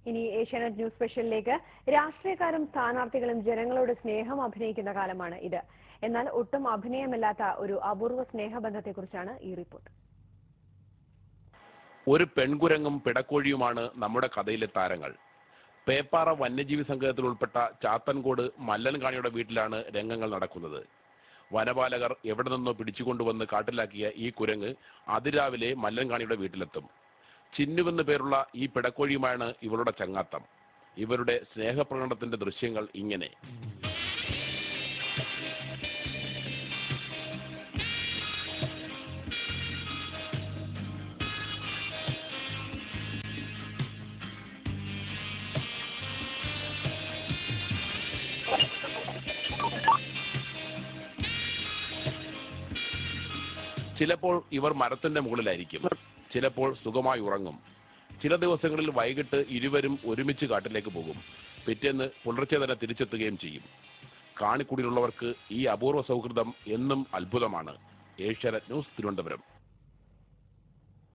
ഇനി ഏഷ്യാനെറ്റ് ന്യൂസ് സ്പെഷ്യലിലേക്ക്. രാഷ്ട്രീയക്കാരും സ്ഥാനാർത്ഥികളും ജനങ്ങളോട് സ്നേഹം അഭിനയിക്കുന്ന കാലമാണ് ഇത്. എന്നാൽ ഒട്ടും അഭിനയമില്ലാത്ത ഒരു അപൂർവ സ്നേഹബന്ധത്തെക്കുറിച്ചാണ് ഈ റിപ്പോർട്ട്. ഒരു പെൺകുരങ്ങും പിടക്കോഴിയുമാണ് നമ്മുടെ കഥയിലെ താരങ്ങൾ. പേപ്പാറ വന്യജീവി സംഘത്തിൽ ഉൾപ്പെട്ട ചാത്തൻകോട് മല്ലൻകാണിയുടെ വീട്ടിലാണ് രംഗങ്ങൾ നടക്കുന്നത്. വനപാലകർ എവിടെ നിന്നോ പിടിച്ചുകൊണ്ടുവന്ന് കാട്ടിലാക്കിയ ഈ കുരങ്ങ് അതിരാവിലെ മല്ലൻകാണിയുടെ വീട്ടിലെത്തും. ചിന്നുവെന്ന് പേരുള്ള ഈ പിടക്കോഴിയുമാണ് ഇവളുടെ ചങ്ങാത്തം. ഇവരുടെ സ്നേഹപ്രകടനത്തിന്റെ ദൃശ്യങ്ങൾ ഇങ്ങനെ. ചിലപ്പോൾ ഇവർ മരത്തിന്റെ മുകളിലായിരിക്കും, ചിലപ്പോൾ സുഖമായി ഉറങ്ങും. ചില ദിവസങ്ങളിൽ വൈകിട്ട് ഇരുവരും ഒരുമിച്ച് കാട്ടിലേക്ക് പോകും. പിറ്റേന്ന് പുലർച്ചെ തന്നെ തിരിച്ചെത്തുകയും ചെയ്യും. കാണിക്കുടിയിലുള്ളവർക്ക് ഈ അപൂർവ സൗഹൃദം എന്നും അത്ഭുതമാണ്. ഏഷ്യാനെറ്റ് ന്യൂസ്, തിരുവനന്തപുരം.